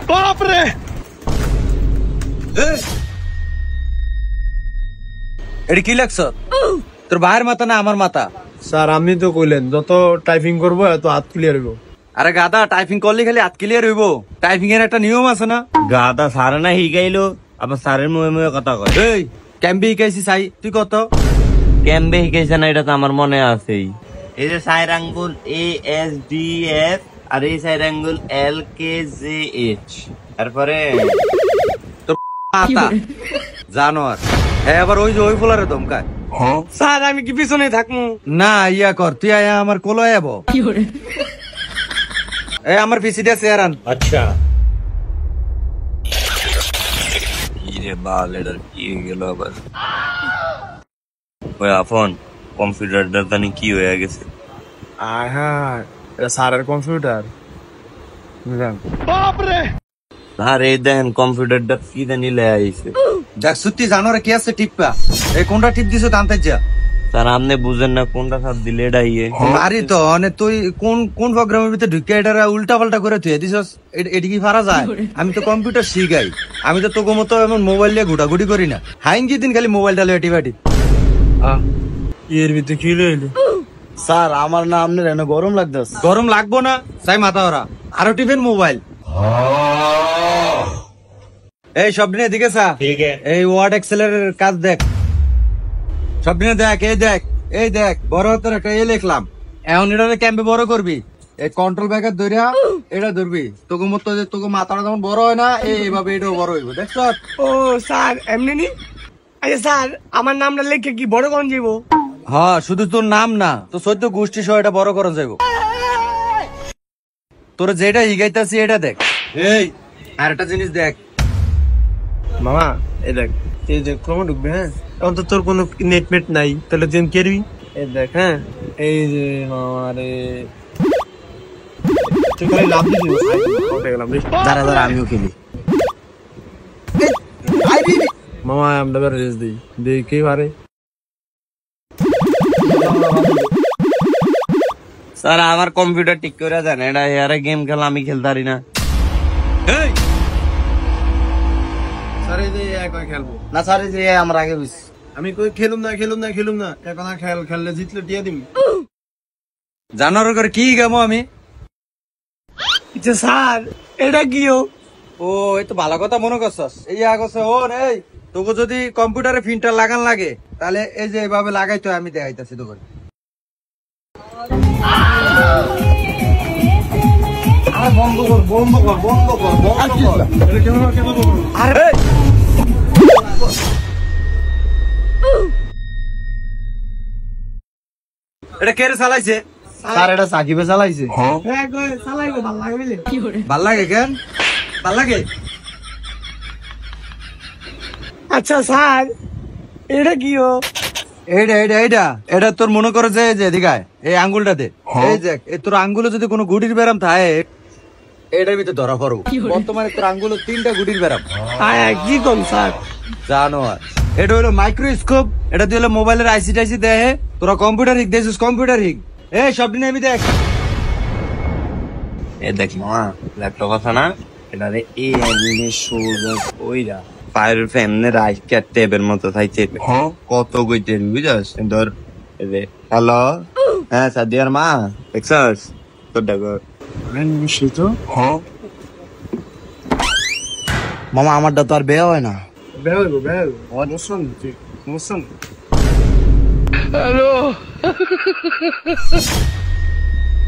বাপরে এটা কি লাগছ? তোর ভাইয়ের মাথা না আমার মাথা? স্যার আপনি তো কইলেন যত টাইপিং করবো এত হাত ক্লিয়ার হইব। আরে গাদা, টাইপিং করলে খালি হাত ক্লিয়ার হইব? টাইপিং এর একটা নিয়ম আছে না? গাদা সারে না হিগাইলো আবার সারের মুয়ে মুয়ে কথা কয়। এই ক্যাম্পে শিখাইছি চাই, তুই কত? ক্যাম্পে হিগাইছে না এটা তো আমার মনে আছেই। এই যে সাইর আঙ্গুল ASDF আর এই সাইর আঙ্গুল LKJH, তারপরে তোর মাথা জানোয়ার। হ্যাঁ আবার ওই যে ওই ফোলারে ধমকায়। স্যার আমি কি পিছনে থাকবো? না ইয়া কর, তুই আয়া আমার কোলো আয়াব। এই আমার পিসি দিয়ে চেয়ার আন। আচ্ছা ইরে বাল এটার কি গেল আবার? ওই আফন কম্পিউটারটা জানি কি হয়ে গেছে। হ্যাঁ এটা স্যারের কম্পিউটার। আর এই দেন কম্পিউটারটা কি জানি লে আইছে। দেখ সত্যি জানোয়ার কি আছে টিপা? এই কোনটা টিপ দিছো জানতে যা। স্যার আপনি বুঝেন না কোনটা সাথ দিলে এটা ইয়ে। আরে তো মানে তুই কোন প্রোগ্রামের ভিতরে ঢুকে এটা উল্টা পাল্টা করে তুই দিছস? এটা কি পারা যায়? আমি তো কম্পিউটার শিখাই, আমি তো তোকে মতো এমন মোবাইল নিয়ে ঘুটাঘুটি করি না। হাইন কি দিন খালি মোবাইলটা লিয়ে টিপাটি। এর ভিতরে কি লইলি? স্যার আমার না আপনার এনে গরম লাগতেছে। গরম লাগবো না চাই মাথা ওরা আরো টিফিন মোবাইল। এই সব দিনে এদিকে স্যার, এই ওয়ার্ড এক্সেলের কাজ দেখ। সব দিনে দেখ, এই দেখ বড় হাতের একটা লিখলাম। এখন এটা ক্যাম্পে বড় করবি, এই কন্ট্রোল ব্যাগের ধরিয়া এটা ধরবি। তোকে মতো তোকে মাথাটা যেমন বড় হয় না এইভাবে এটাও বড় হইব। দেখছ? ও স্যার এমনি নি? আচ্ছা স্যার আমার নামটা লিখে কি বড় কোন যাইব? হ্যাঁ শুধু তোর নাম না, তো 14 গোষ্ঠী সহ এটা বড় করা যাইব। তোর যেটা হিগাইতাছি এটা দেখ। এই আর একটা জিনিস দেখ মামা, এই দেখ এই যে ক্রমে ঢুকবে। হ্যাঁ এখন তো তোর কোনো নেট মেট নাই, তাহলে তুই কেরবি? এই দেখ হ্যাঁ এই যে মামা রে তুই খালি লাভ দিবি। দাঁড়া আমিও খেলি। মামা আমরা বের রেস দিই দেখি পারে। স্যার আমার কম্পিউটার ঠিক করে দেন, এটা এয়ারে গেম খেলা আমি খেলতে পারি না। স্যার এই যে একই খেলবো না স্যার এই যে আমরা আগে বুঝছি। আমি কই খেলুম না এখন খেললে জিতলে টিয়া দিবি। জানোয়ার করে কি গামো আমি? স্যার এটা কিও? ও এই তো ভালো কথা মনে করছস। এই আগছে ও এই তোকে যদি কম্পিউটারে প্রিন্টার লাগান লাগে তাহলে এই যে এভাবে লাগাইতে হয়, আমি দেখাইতাছি তোকে। আরে এটা কে রে চালাইছে? স্যার এটা সাকিবে চালাইছে। ভাল লাগে কেন? ভাল লাগে? আচ্ছা স্যার এটা কিও? এটা তোর মনে করে যে এদিকায় এই আঙ্গুলটা দে। এই দেখ তোর আঙ্গুলে যদি কোনো গুটির ব্যারাম থাকে এটার ভিতরে ধরা পড়ো। বর্তমানে তোর আঙ্গুলে 3টা গুটির ব্যারাম। কি কম স্যার? জানোয়ার এটা হলো মাইক্রোস্কোপ। এটা দিয়ে হলো মোবাইলের আইসি টাইসি দেহে। তোরা কম্পিউটার হিক দেখছিস? কম্পিউটার হিক এই সব দিনে আমি দেখ। এ দেখ মা ল্যাপটপ আছে না, এটা রে এই এমনি সোজা ওইরা ফায়ার ফ্যামনে রাইট টেপের মতো থাকছে। কত কইতে বুঝাস? ধর এই যে হ্যালো, হ্যাঁ সাদিয়ার মা দেখছস তোর দেখো মামা আমারটা তো আর বেয়া হয় না।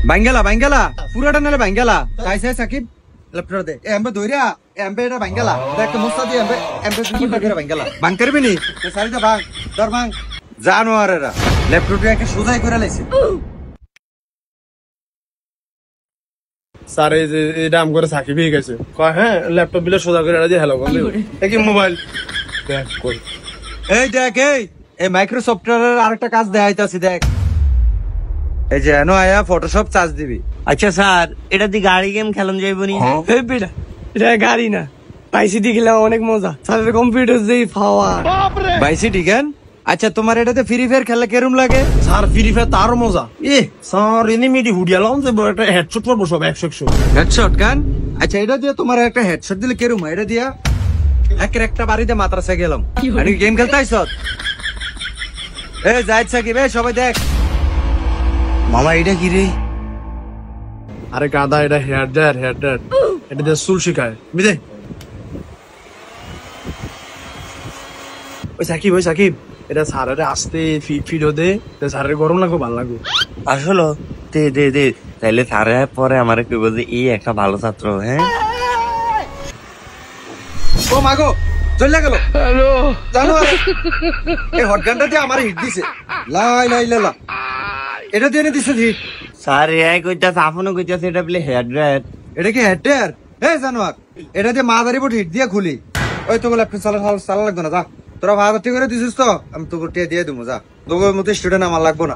বাঙ্গালা পুরাটা নালে বাঙ্গালা তাই সাই সাকিব ল্যাপটপ দে। এমবে দইরা এমবে এটা বাঙ্গালা দেখ মুস্তা দি এমবে দুটো করে বাঙ্গালা বাং করবি নি সারিটা ভাঙ ধর ভাঙ। জানোয়ারেরা ল্যাপটপটা একটা সোজাই করে লাইছে। স্যার এই যে এটা আম করে সাকিব হয়ে গেছে। হ্যাঁ ল্যাপটপ বিলে সোজা করে এটা দিয়ে হ্যালো করলে একই মোবাইল দেখ কই। এই দেখ এই মাইক্রোসফটের আরেকটা কাজ দেখাইতাছি দেখ। এই যে এনো আয়া ফটোশপ চার্জ দিবি। আচ্ছা স্যার এটা দিয়ে গাড়ি গেম খেলন যাইব নি? এটা গাড়ি না, পাইসিটি খেলা অনেক মজা। স্যারের কম্পিউটার যেই পাওয়ার। বাইসিটি কেন? আচ্ছা তোমার এটাতে ফ্রি ফায়ার খেললে কেরম লাগে? স্যার ফ্রি ফায়ার তার মজা স্যার এনিমিটি হুডিয়ালাম যে একটা হেডশট পড়বো সব 100 হেডশট গান? আচ্ছা এটা দিয়ে তোমার একটা হেডশট দিলে কেরম হয়? এটা দিয়া একটা বাড়িতে মাত্রাসে গেলাম। আমি গেম খেলতে আইছ? জাহিদ সাকিব সবাই দেখ। মামা এটা কি রে? আরে গাদা এটা হেয়ার ড্রায়ার এটা দিয়ে চুল শিখায় বুঝে। ওই সাকিব এটা স্যারের আসতে ফিডো দে স্যারের গরম লাগবে ভালো লাগবে আসলে দে তাইলে স্যারে পরে আমার কি বলছে এই একটা ভালো ছাত্র। হ্যাঁ ও মাগো চলে গেল। হ্যালো জানো এই হটগানটা দিয়ে আমার হিট দিছে। লা এটা দিয়ে দিছে হিট। স্যার এই কইতাছে আপনও কইতাছে এটা বলে হেয়ার ড্রায়ার। এটা কি হেড ড্রায়ার? জানোয়ার এটা দিয়ে মাদারি বোর্ড হিট দিয়ে খুলি। ওই তোকে ল্যাপটপ চালা লাগতো না, যা তোরা ভাগ ঠিক করে দিছিস তো আমি তোকে টিয়া দিয়ে দেবো, যা তোকে মতো স্টুডেন্ট আমার লাগবো না।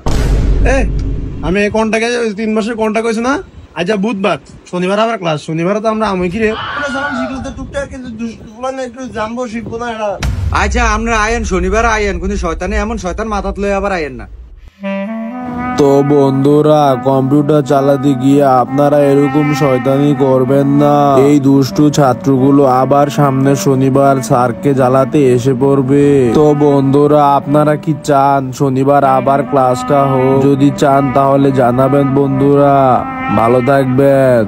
আমি এই কন্টাকে 3 মাসের কন্টাক্ট হয়েছে না, আজ বুধবার শনিবার আবার ক্লাস, শনিবার তো আমরা আমি কি রে একটু জানবো শিখবো না এটা। আচ্ছা আমরা আয়েন শনিবার আয়েন, কিন্তু শয়তানে এমন শয়তান মাথাত লয়ে আবার আয়েন না। তো বন্ধুরা কম্পিউটার চালাতে গিয়ে আপনারা এরকম শয়তানি করবেন না। এই দুষ্টু ছাত্রগুলো আবার সামনে শনিবার স্যারকে জ্বালাতে এসে পড়বে। তো বন্ধুরা আপনারা কি চান শনিবার আবার ক্লাসটা হোক? যদি চান তাহলে জানাবেন বন্ধুরা। ভালো থাকবেন।